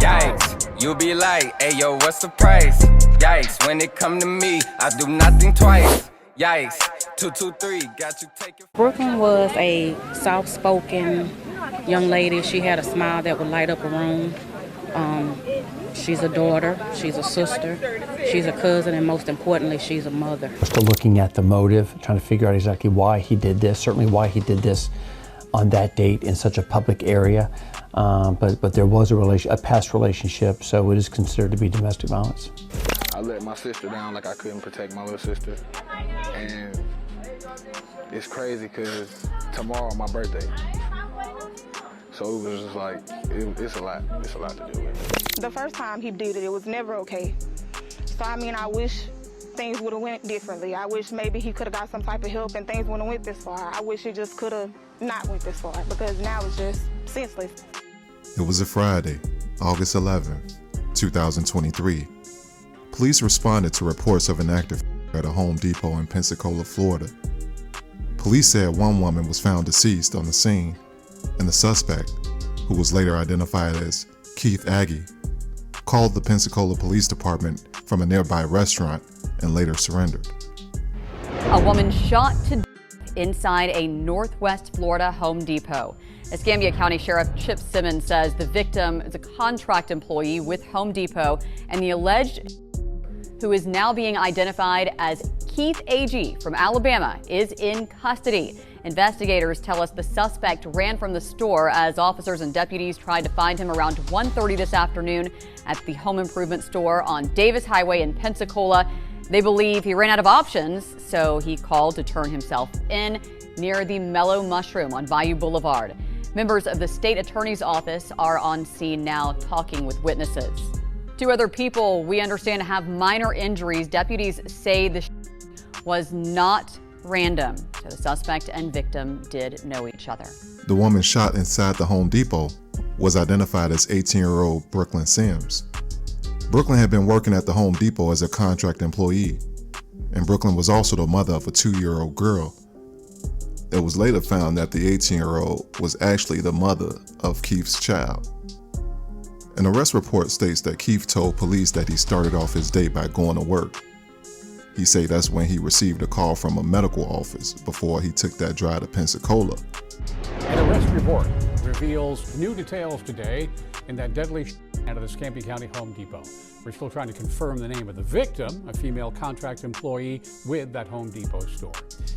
Yikes, you be like, hey yo, what's the price? Yikes, when it come to me, I do nothing twice. Yikes, 223, got you taking. Brooklyn was a soft-spoken young lady. She had a smile that would light up a room. She's a daughter, she's a sister, she's a cousin, and most importantly, she's a mother. Still looking at the motive, trying to figure out exactly why he did this, certainly why he did this on that date in such a public area. But there was a past relationship, so it is considered to be domestic violence. I let my sister down like I couldn't protect my little sister. And it's crazy because tomorrow my birthday. So it was just like, it's a lot to deal with. The first time he did it, it was never okay. So I mean, I wish things would have went differently. I wish maybe he could have got some type of help and things wouldn't have went this far. I wish it just could have not went this far because now it's just senseless. It was a Friday, August 11, 2023. Police responded to reports of an active at a Home Depot in Pensacola, Florida. Police said one woman was found deceased on the scene, and the suspect, who was later identified as Keith Agee, called the Pensacola Police Department from a nearby restaurant and later surrendered. A woman shot to death inside a Northwest Florida Home Depot. Escambia County Sheriff Chip Simmons says the victim is a contract employee with Home Depot, and the alleged who is now being identified as Keith Agee from Alabama is in custody. Investigators tell us the suspect ran from the store as officers and deputies tried to find him around 1:30 this afternoon at the home improvement store on Davis Highway in Pensacola. They believe he ran out of options, so he called to turn himself in near the Mellow Mushroom on Bayou Boulevard. Members of the state attorney's office are on scene now talking with witnesses. Two other people we understand have minor injuries. Deputies say the was not random, so the suspect and victim did know each other. The woman shot inside the Home Depot was identified as 18-year-old Brooklyn Sims. Brooklyn had been working at the Home Depot as a contract employee, and Brooklyn was also the mother of a 2-year-old girl. It was later found that the 18-year-old was actually the mother of Keith's child. An arrest report states that Keith told police that he started off his day by going to work. He said that's when he received a call from a medical office before he took that drive to Pensacola. An arrest report reveals new details today in that deadly out of the Escambia County Home Depot. We're still trying to confirm the name of the victim, a female contract employee with that Home Depot store.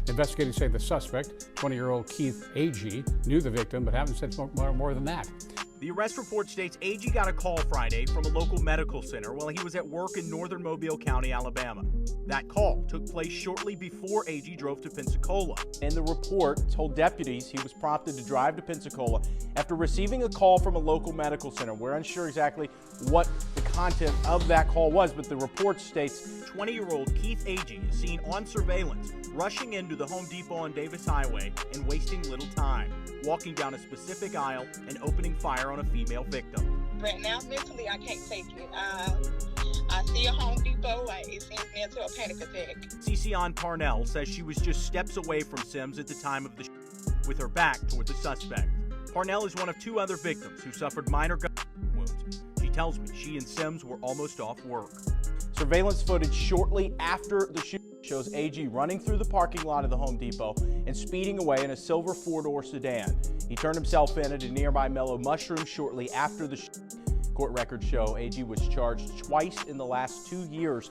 Investigators say the suspect, 20-year-old Keith Agee, knew the victim but haven't said more than that. The arrest report states Agee got a call Friday from a local medical center while he was at work in northern Mobile County, Alabama. That call took place shortly before Agee drove to Pensacola. And the report told deputies he was prompted to drive to Pensacola after receiving a call from a local medical center. We're unsure exactly what the content of that call was, but the report states 20-year-old Keith Agee is seen on surveillance rushing into the Home Depot on Davis Highway and wasting little time, walking down a specific aisle and opening fire on a female victim. Right now, mentally, I can't take it. I see a Home Depot, it sends me into a panic attack. Ceceon Parnell says she was just steps away from Sims at the time of the with her back toward the suspect. Parnell is one of two other victims who suffered minor gun wounds. She tells me she and Sims were almost off work. Surveillance footage shortly after the shooting shows Agee running through the parking lot of the Home Depot and speeding away in a silver four-door sedan. He turned himself in at a nearby Mellow Mushroom shortly after the shooting. Court records show Agee was charged twice in the last 2 years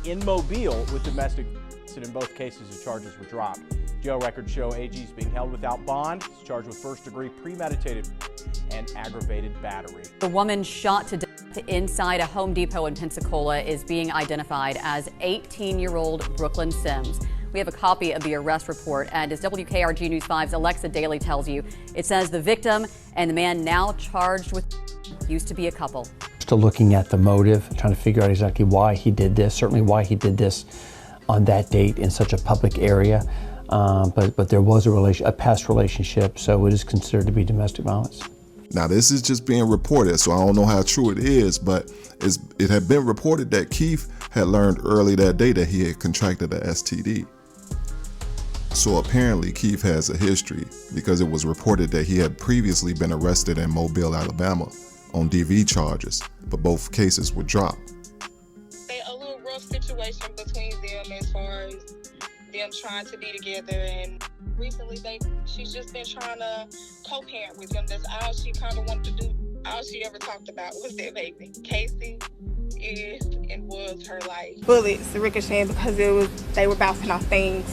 in Mobile with domestic violence, and in both cases the charges were dropped. Jail records show Agee is being held without bond. He's charged with first-degree premeditated and aggravated battery. The woman shot to death inside a Home Depot in Pensacola is being identified as 18-year-old Brooklyn Sims. We have a copy of the arrest report, and as WKRG News 5's Alexa Daly tells you, it says the victim and the man now charged with used to be a couple. Still looking at the motive, trying to figure out exactly why he did this, certainly why he did this on that date in such a public area. But there was a past relationship, so it is considered to be domestic violence. Now, this is just being reported, so I don't know how true it is, but it had been reported that Keith had learned early that day that he had contracted a STD. So apparently Keith has a history because it was reported that he had previously been arrested in Mobile, Alabama on DV charges, but both cases were dropped. A little rough situation between them as far as them trying to be together, and recently she's just been trying to co-parent with him. That's all she kind of wanted to do. All she ever talked about was their baby. Casey is and was her life. Bullets ricocheting because they were bouncing off things,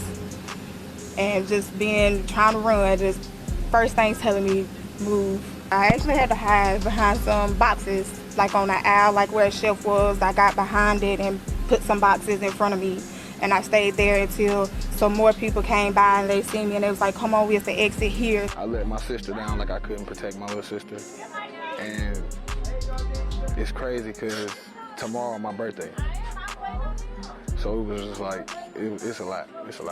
and just trying to run. Just first thing telling me move. I actually had to hide behind some boxes, like on the aisle, like where a shelf was. I got behind it and put some boxes in front of me, and I stayed there until some more people came by and they seen me, and they was like, come on, we have to exit here. I let my sister down like I couldn't protect my little sister. And it's crazy because tomorrow my birthday. So it was just like, it's a lot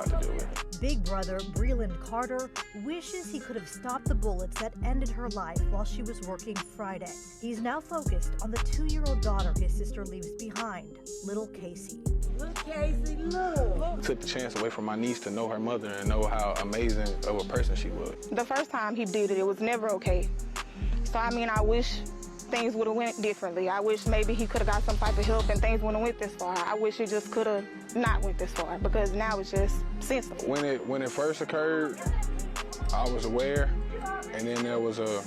to deal with. Big brother Breland Carter wishes he could have stopped the bullets that ended her life while she was working Friday. He's now focused on the 2-year-old daughter his sister leaves behind, little Casey. Look, Casey, look. Took the chance away from my niece to know her mother and know how amazing of a person she was. The first time he did it, it was never okay. So I mean, I wish things would have went differently. I wish maybe he could have got some type of help and things wouldn't have went this far. I wish it just could have not went this far, because now it's just sensible. When it first occurred, I was aware, and then there was a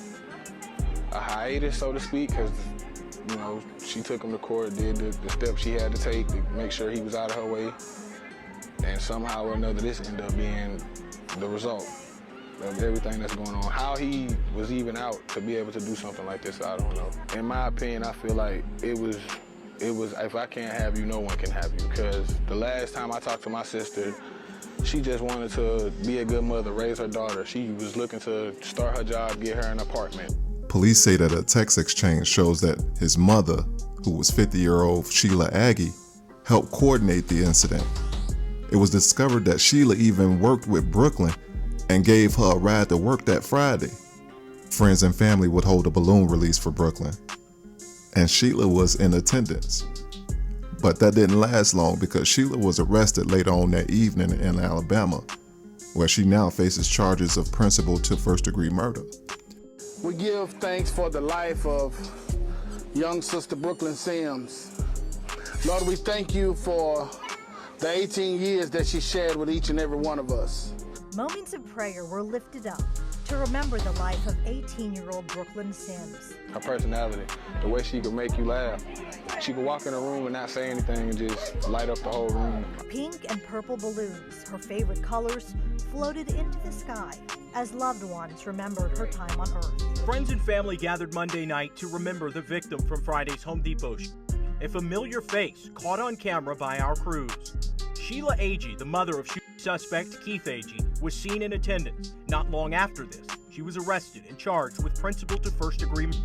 hiatus, so to speak, because you know, she took him to court, did the steps she had to take to make sure he was out of her way, and somehow or another this ended up being the result of everything that's going on. How he was even out to be able to do something like this, I don't know. In my opinion, I feel like it was, if I can't have you, no one can have you, because the last time I talked to my sister, she just wanted to be a good mother, raise her daughter. She was looking to start her job, get her an apartment. Police say that a text exchange shows that his mother, who was 50-year-old Sheila Agee, helped coordinate the incident. It was discovered that Sheila even worked with Brooklyn and gave her a ride to work that Friday. Friends and family would hold a balloon release for Brooklyn, and Sheila was in attendance. But that didn't last long, because Sheila was arrested later on that evening in Alabama, where she now faces charges of principal to first-degree murder. We give thanks for the life of young Sister Brooklyn Sims. Lord, we thank you for the 18 years that she shared with each and every one of us. Moments of prayer were lifted up to remember the life of 18-year-old Brooklyn Sims. Her personality, the way she could make you laugh. She could walk in a room and not say anything and just light up the whole room. Pink and purple balloons, her favorite colors, floated into the sky as loved ones remembered her time on Earth. Friends and family gathered Monday night to remember the victim from Friday's Home Depot shooting. A familiar face caught on camera by our crews. Sheila Agee, the mother of shooting suspect Keith Agee, was seen in attendance. Not long after this, she was arrested and charged with principal to first-degree murder.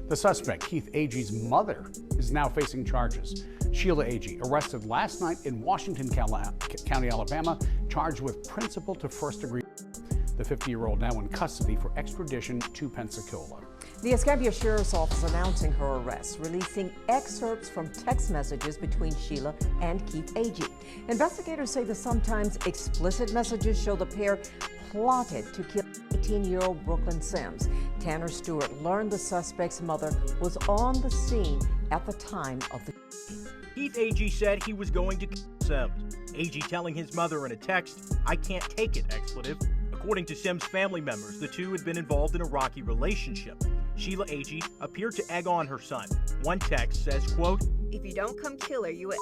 The suspect, Keith Agee's mother, is now facing charges. Sheila Agee, arrested last night in Washington County, Alabama, charged with principal to first-degree murder. The 50-year-old now in custody for extradition to Pensacola. The Escambia Sheriff's Office announcing her arrest, releasing excerpts from text messages between Sheila and Keith Agee. Investigators say the sometimes explicit messages show the pair plotted to kill 18-year-old Brooklyn Sims. Tanner Stewart learned the suspect's mother was on the scene at the time of the shooting. Keith Agee said he was going to kill Sims. Agee telling his mother in a text, "I can't take it," expletive. According to Sims' family members, the two had been involved in a rocky relationship. Sheila Agee appeared to egg on her son. One text says, quote, "If you don't come kill her, you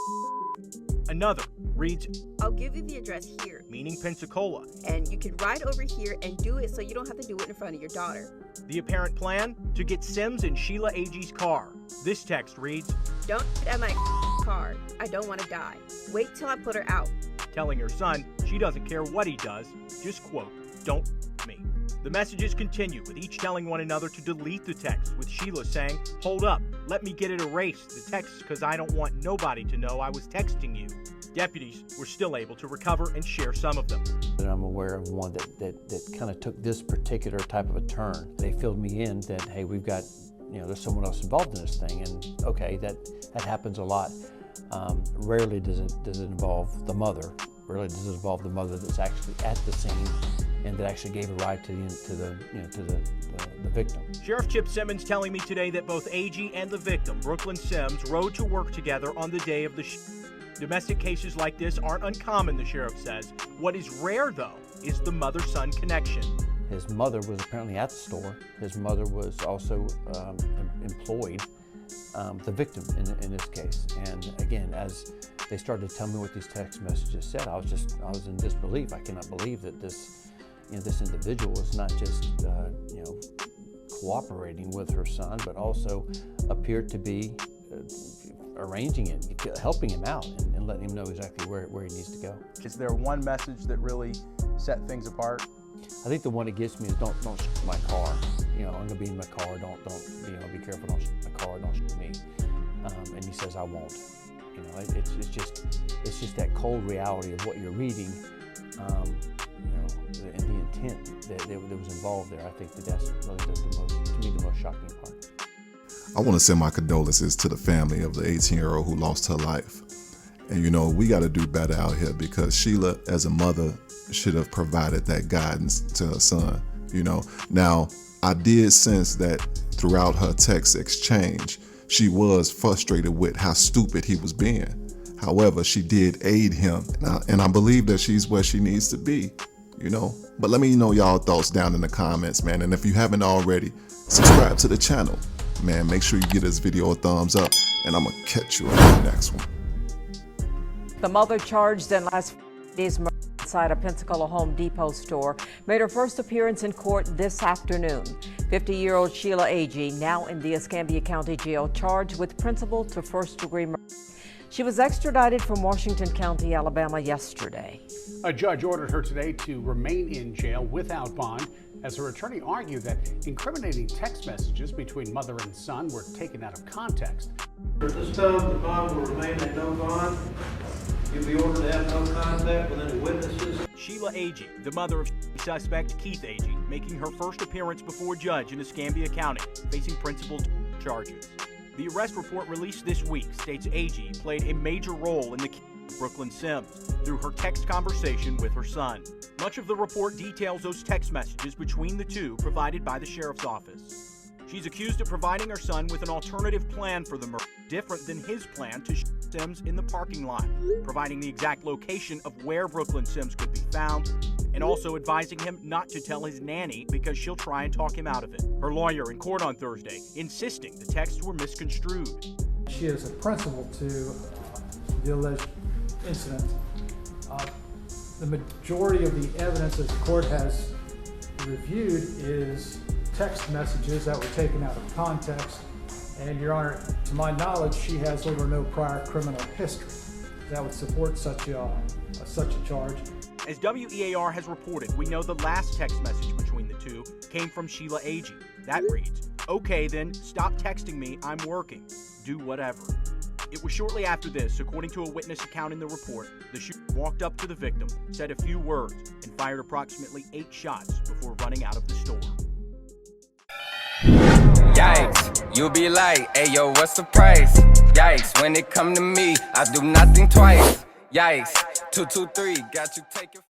Another reads, "I'll give you the address here," meaning Pensacola. "and you can ride over here and do it so you don't have to do it in front of your daughter." The apparent plan? To get Sims in Sheila Agee's car. This text reads, "Don't get at my car. I don't want to die. Wait till I put her out." Telling her son she doesn't care what he does, just quote, "Don't me." The messages continue, with each telling one another to delete the text, with Sheila saying, "Hold up, let me get it erased, the text, because I don't want nobody to know I was texting you." Deputies were still able to recover and share some of them. I'm aware of one that kind of took this particular type of a turn. They filled me in that, hey, we've got, there's someone else involved in this thing, and okay, that happens a lot. Rarely does it involve the mother. Rarely does it involve the mother that's actually at the scene and that actually gave a ride to the victim. Sheriff Chip Simmons telling me today that both Agee and the victim, Brooklyn Sims, rode to work together on the day of the Domestic cases like this aren't uncommon, the sheriff says. What is rare, though, is the mother-son connection. His mother was apparently at the store. His mother was also employed, the victim in this case. And again, as they started to tell me what these text messages said, I was in disbelief. I cannot believe that this individual was not just cooperating with her son, but also appeared to be arranging it, helping him out, and letting him know exactly where he needs to go. Is there one message that really set things apart? I think the one that gets me is don't shoot my car. I'm gonna be in my car. Don't be careful. Don't shoot my car. Don't shoot me. And he says I won't. It's just that cold reality of what you're reading. And the intent that was involved there. I think that's really the most shocking part. I want to send my condolences to the family of the 18-year-old who lost her life. And we got to do better out here, because Sheila, as a mother, should have provided that guidance to her son. Now I did sense that throughout her text exchange, she was frustrated with how stupid he was being. However, she did aid him, and I believe that she's where she needs to be. But let me know y'all thoughts down in the comments, man. And if you haven't already, subscribe to the channel. Man, make sure you give this video a thumbs up, and I'm gonna catch you on the next one. The mother charged in last Friday's murder inside a Pensacola Home Depot store made her first appearance in court this afternoon. 50-year-old Sheila Agee, now in the Escambia County Jail, charged with principal to first-degree murder. She was extradited from Washington County, Alabama yesterday. A judge ordered her today to remain in jail without bond, as her attorney argued that incriminating text messages between mother and son were taken out of context. At this time, the bond will remain a no bond. You'll be ordered to have no contact with any witnesses. Sheila Agee, the mother of suspect Keith Agee, making her first appearance before a judge in Escambia County, facing principal charges. The arrest report released this week states Agee played a major role in the killing of Brooklyn Sims through her text conversation with her son. Much of the report details those text messages between the two provided by the sheriff's office. She's accused of providing her son with an alternative plan for the murder, different than his plan to shoot Sims in the parking lot, providing the exact location of where Brooklyn Sims could be found, and also advising him not to tell his nanny because she'll try and talk him out of it. Her lawyer in court on Thursday insisting the texts were misconstrued. She is a principal to the alleged incident. The majority of the evidence that the court has reviewed is text messages that were taken out of context. And Your Honor, to my knowledge, she has little or no prior criminal history that would support such a charge. As WEAR has reported, we know the last text message between the two came from Sheila Agee. That reads, "Okay then, stop texting me, I'm working. Do whatever." It was shortly after this, according to a witness account in the report, the shooter walked up to the victim, said a few words, and fired approximately 8 shots before running out of the store. Yikes, you be like, ayo, what's the price? Yikes, when it come to me, I do nothing twice. Yikes, 223, got you taking.